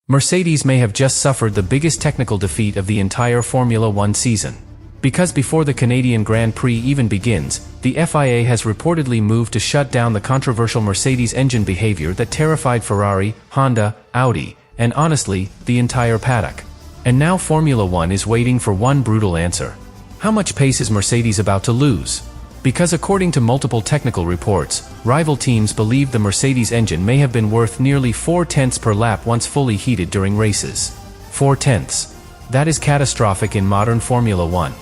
Mercedes may have just suffered the biggest technical defeat of the entire Formula One season. Because before the Canadian Grand Prix even begins, the FIA has reportedly moved to shut down the controversial Mercedes engine behavior that terrified Ferrari, Honda, Audi, and honestly, the entire paddock. And now Formula One is waiting for one brutal answer. How much pace is Mercedes about to lose? Because according to multiple technical reports, rival teams believe the Mercedes engine may have been worth nearly 4/10 per lap once fully heated during races. 4/10. That is catastrophic in modern Formula One.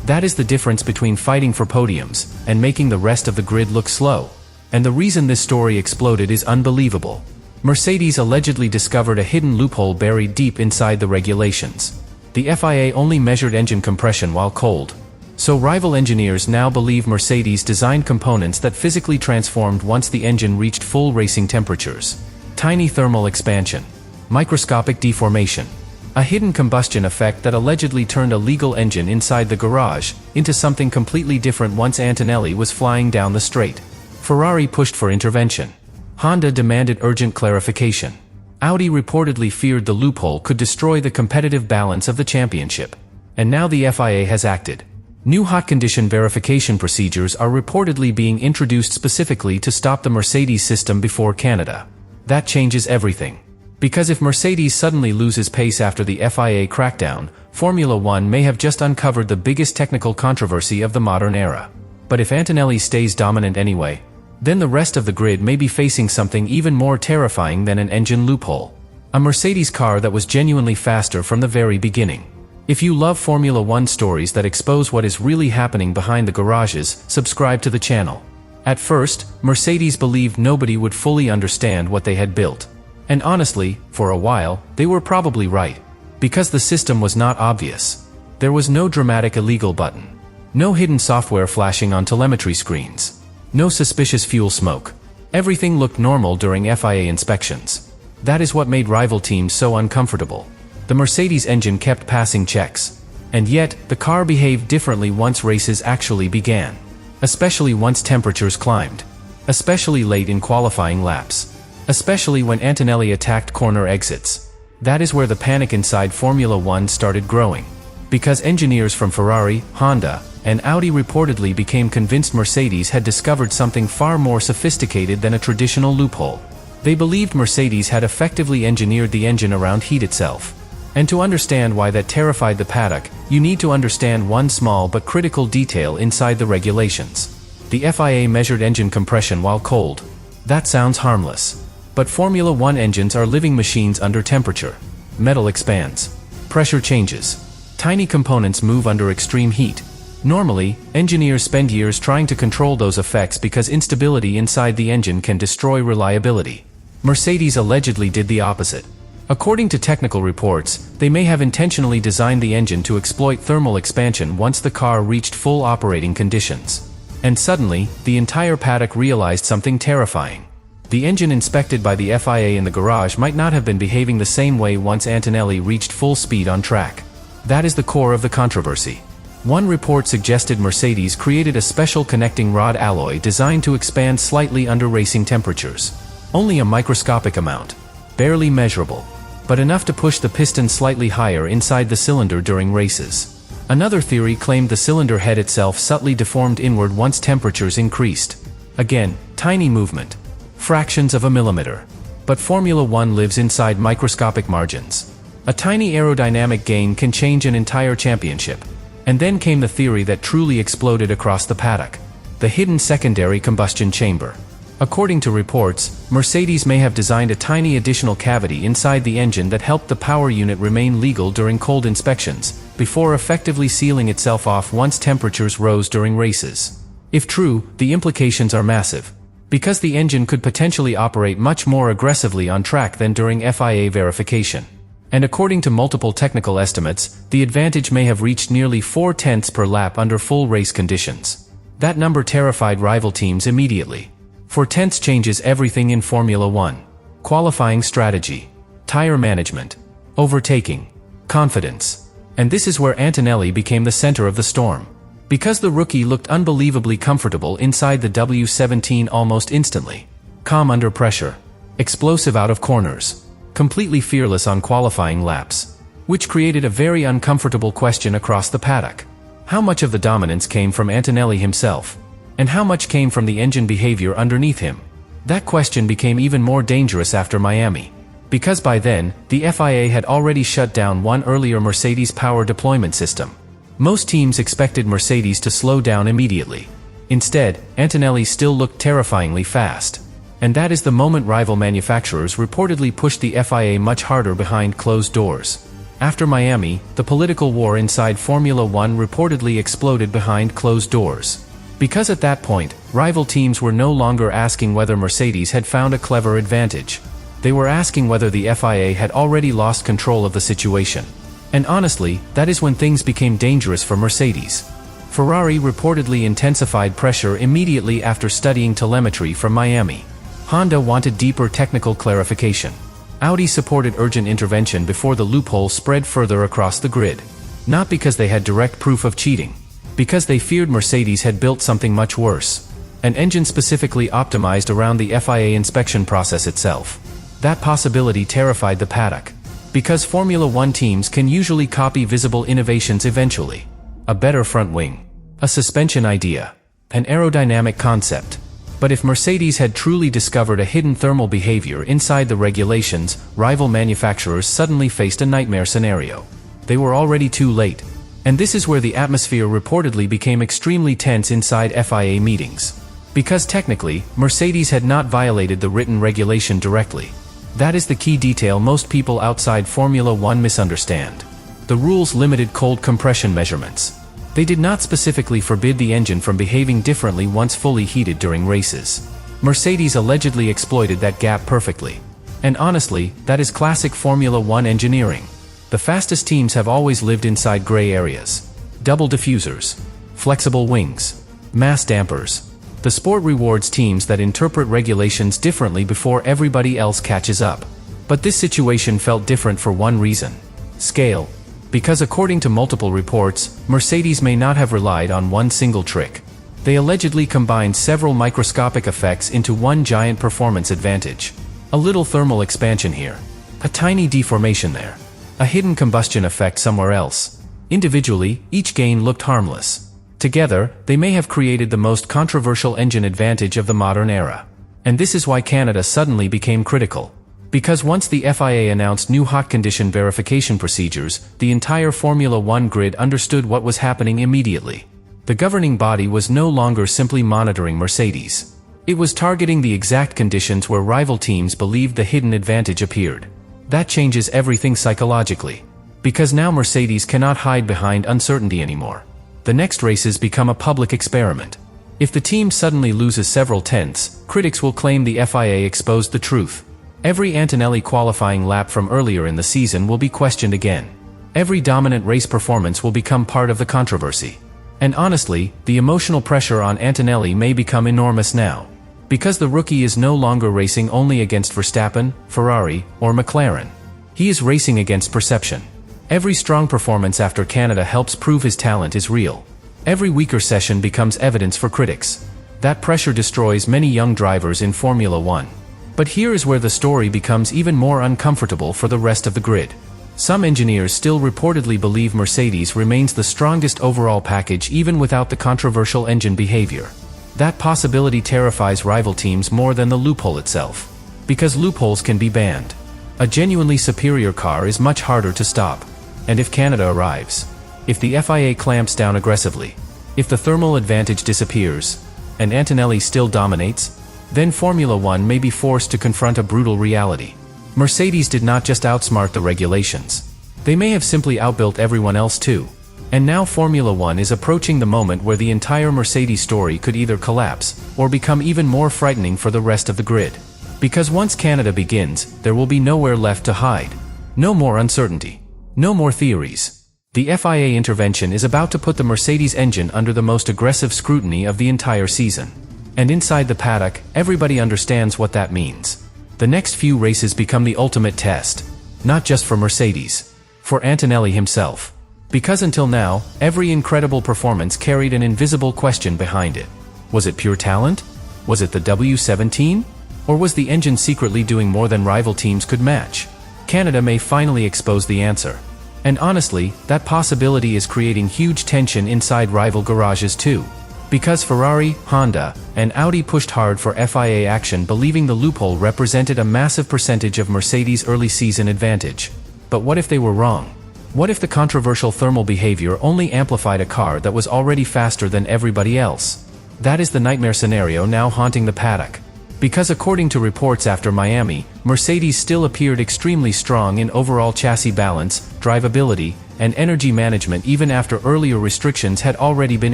That is the difference between fighting for podiums and making the rest of the grid look slow. And the reason this story exploded is unbelievable. Mercedes allegedly discovered a hidden loophole buried deep inside the regulations. The FIA only measured engine compression while cold. So rival engineers now believe Mercedes designed components that physically transformed once the engine reached full racing temperatures. Tiny thermal expansion. Microscopic deformation. A hidden combustion effect that allegedly turned a legal engine inside the garage into something completely different once Antonelli was flying down the straight. Ferrari pushed for intervention. Honda demanded urgent clarification. Audi reportedly feared the loophole could destroy the competitive balance of the championship. And now the FIA has acted. New hot condition verification procedures are reportedly being introduced specifically to stop the Mercedes system before Canada. That changes everything. Because if Mercedes suddenly loses pace after the FIA crackdown, Formula One may have just uncovered the biggest technical controversy of the modern era. But if Antonelli stays dominant anyway, then the rest of the grid may be facing something even more terrifying than an engine loophole. A Mercedes car that was genuinely faster from the very beginning. If you love Formula One stories that expose what is really happening behind the garages, subscribe to the channel. At first, Mercedes believed nobody would fully understand what they had built. And honestly, for a while, they were probably right. Because the system was not obvious. There was no dramatic illegal button. No hidden software flashing on telemetry screens. No suspicious fuel smoke. Everything looked normal during FIA inspections. That is what made rival teams so uncomfortable. The Mercedes engine kept passing checks. And yet, the car behaved differently once races actually began. Especially once temperatures climbed. Especially late in qualifying laps. Especially when Antonelli attacked corner exits. That is where the panic inside Formula One started growing. Because engineers from Ferrari, Honda, and Audi reportedly became convinced Mercedes had discovered something far more sophisticated than a traditional loophole. They believed Mercedes had effectively engineered the engine around heat itself. And to understand why that terrified the paddock, you need to understand one small but critical detail inside the regulations. The FIA measured engine compression while cold. That sounds harmless. But Formula One engines are living machines under temperature. Metal expands. Pressure changes. Tiny components move under extreme heat. Normally, engineers spend years trying to control those effects because instability inside the engine can destroy reliability. Mercedes allegedly did the opposite. According to technical reports, they may have intentionally designed the engine to exploit thermal expansion once the car reached full operating conditions. And suddenly, the entire paddock realized something terrifying. The engine inspected by the FIA in the garage might not have been behaving the same way once Antonelli reached full speed on track. That is the core of the controversy. One report suggested Mercedes created a special connecting rod alloy designed to expand slightly under racing temperatures. Only a microscopic amount. Barely measurable. But enough to push the piston slightly higher inside the cylinder during races. Another theory claimed the cylinder head itself subtly deformed inward once temperatures increased. Again, tiny movement. Fractions of a millimeter. But Formula One lives inside microscopic margins. A tiny aerodynamic gain can change an entire championship. And then came the theory that truly exploded across the paddock. The hidden secondary combustion chamber. According to reports, Mercedes may have designed a tiny additional cavity inside the engine that helped the power unit remain legal during cold inspections, before effectively sealing itself off once temperatures rose during races. If true, the implications are massive. Because the engine could potentially operate much more aggressively on track than during FIA verification. And according to multiple technical estimates, the advantage may have reached nearly 4/10 per lap under full race conditions. That number terrified rival teams immediately. 4/10 changes everything in Formula One. Qualifying strategy. Tire management. Overtaking. Confidence. And this is where Antonelli became the center of the storm. Because the rookie looked unbelievably comfortable inside the W17 almost instantly. Calm under pressure. Explosive out of corners. completely fearless on qualifying laps, which created a very uncomfortable question across the paddock. How much of the dominance came from Antonelli himself? And how much came from the engine behavior underneath him? That question became even more dangerous after Miami, because by then, the FIA had already shut down one earlier Mercedes power deployment system. Most teams expected Mercedes to slow down immediately. Instead, Antonelli still looked terrifyingly fast. And that is the moment rival manufacturers reportedly pushed the FIA much harder behind closed doors. After Miami, the political war inside Formula One reportedly exploded behind closed doors. Because at that point, rival teams were no longer asking whether Mercedes had found a clever advantage. They were asking whether the FIA had already lost control of the situation. And honestly, that is when things became dangerous for Mercedes. Ferrari reportedly intensified pressure immediately after studying telemetry from Miami. Honda wanted deeper technical clarification. Audi supported urgent intervention before the loophole spread further across the grid. Not because they had direct proof of cheating. Because they feared Mercedes had built something much worse. An engine specifically optimized around the FIA inspection process itself. That possibility terrified the paddock. Because Formula One teams can usually copy visible innovations eventually. A better front wing. A suspension idea. An aerodynamic concept. But if Mercedes had truly discovered a hidden thermal behavior inside the regulations, rival manufacturers suddenly faced a nightmare scenario. They were already too late. And this is where the atmosphere reportedly became extremely tense inside FIA meetings. Because technically, Mercedes had not violated the written regulation directly. That is the key detail most people outside Formula One misunderstand. The rules limited cold compression measurements. They did not specifically forbid the engine from behaving differently once fully heated during races. Mercedes allegedly exploited that gap perfectly. And honestly, that is classic Formula One engineering. The fastest teams have always lived inside gray areas. Double diffusers. Flexible wings. Mass dampers. The sport rewards teams that interpret regulations differently before everybody else catches up. But this situation felt different for one reason. Scale. Because according to multiple reports, Mercedes may not have relied on one single trick. They allegedly combined several microscopic effects into one giant performance advantage. A little thermal expansion here. A tiny deformation there. A hidden combustion effect somewhere else. Individually, each gain looked harmless. Together, they may have created the most controversial engine advantage of the modern era. And this is why Canada suddenly became critical. Because once the FIA announced new hot condition verification procedures, the entire Formula One grid understood what was happening immediately. The governing body was no longer simply monitoring Mercedes. It was targeting the exact conditions where rival teams believed the hidden advantage appeared. That changes everything psychologically. Because now Mercedes cannot hide behind uncertainty anymore. The next races become a public experiment. If the team suddenly loses several tenths, critics will claim the FIA exposed the truth. Every Antonelli qualifying lap from earlier in the season will be questioned again. Every dominant race performance will become part of the controversy. And honestly, the emotional pressure on Antonelli may become enormous now. Because the rookie is no longer racing only against Verstappen, Ferrari, or McLaren. He is racing against perception. Every strong performance after Canada helps prove his talent is real. Every weaker session becomes evidence for critics. That pressure destroys many young drivers in Formula One. But here is where the story becomes even more uncomfortable for the rest of the grid. Some engineers still reportedly believe Mercedes remains the strongest overall package even without the controversial engine behavior. That possibility terrifies rival teams more than the loophole itself. Because loopholes can be banned. A genuinely superior car is much harder to stop. And if Canada arrives, if the FIA clamps down aggressively, if the thermal advantage disappears, and Antonelli still dominates, then Formula One may be forced to confront a brutal reality. Mercedes did not just outsmart the regulations. They may have simply outbuilt everyone else too. And now Formula One is approaching the moment where the entire Mercedes story could either collapse, or become even more frightening for the rest of the grid. Because once Canada begins, there will be nowhere left to hide. No more uncertainty. No more theories. The FIA intervention is about to put the Mercedes engine under the most aggressive scrutiny of the entire season. And inside the paddock, everybody understands what that means. The next few races become the ultimate test. Not just for Mercedes. For Antonelli himself. Because until now, every incredible performance carried an invisible question behind it. Was it pure talent? Was it the W17? Or was the engine secretly doing more than rival teams could match? Canada may finally expose the answer. And honestly, that possibility is creating huge tension inside rival garages too. Because Ferrari, Honda, and Audi pushed hard for FIA action, believing the loophole represented a massive percentage of Mercedes' early season advantage. But what if they were wrong? What if the controversial thermal behavior only amplified a car that was already faster than everybody else? That is the nightmare scenario now haunting the paddock. Because according to reports after Miami, Mercedes still appeared extremely strong in overall chassis balance, drivability, and energy management even after earlier restrictions had already been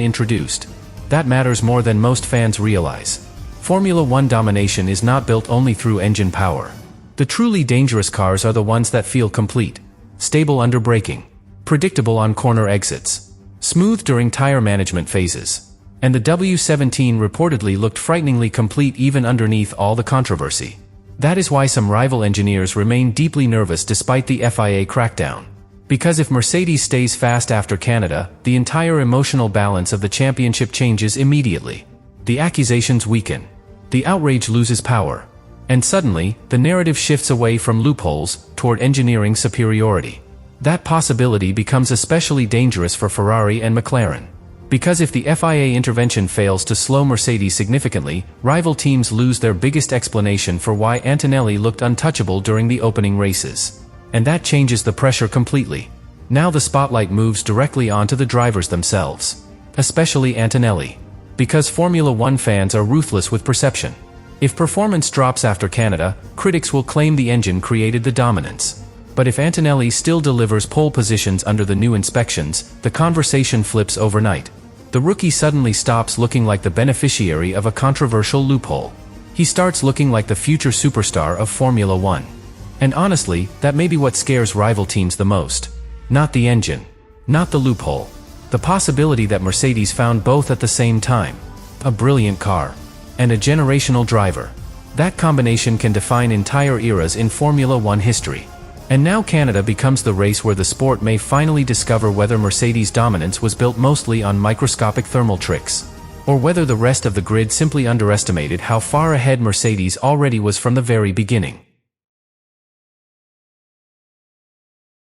introduced. That matters more than most fans realize. Formula One domination is not built only through engine power. The truly dangerous cars are the ones that feel complete, stable under braking, predictable on corner exits, smooth during tire management phases. And the W17 reportedly looked frighteningly complete even underneath all the controversy. That is why some rival engineers remain deeply nervous despite the FIA crackdown. Because if Mercedes stays fast after Canada, the entire emotional balance of the championship changes immediately. The accusations weaken. The outrage loses power. And suddenly, the narrative shifts away from loopholes toward engineering superiority. That possibility becomes especially dangerous for Ferrari and McLaren. Because if the FIA intervention fails to slow Mercedes significantly, rival teams lose their biggest explanation for why Antonelli looked untouchable during the opening races. And that changes the pressure completely. Now the spotlight moves directly onto the drivers themselves. Especially Antonelli. Because Formula One fans are ruthless with perception. If performance drops after Canada, critics will claim the engine created the dominance. But if Antonelli still delivers pole positions under the new inspections, the conversation flips overnight. The rookie suddenly stops looking like the beneficiary of a controversial loophole. He starts looking like the future superstar of Formula One. And honestly, that may be what scares rival teams the most. Not the engine. Not the loophole. The possibility that Mercedes found both at the same time. A brilliant car. And a generational driver. That combination can define entire eras in Formula One history. And now Canada becomes the race where the sport may finally discover whether Mercedes' dominance was built mostly on microscopic thermal tricks, or whether the rest of the grid simply underestimated how far ahead Mercedes already was from the very beginning.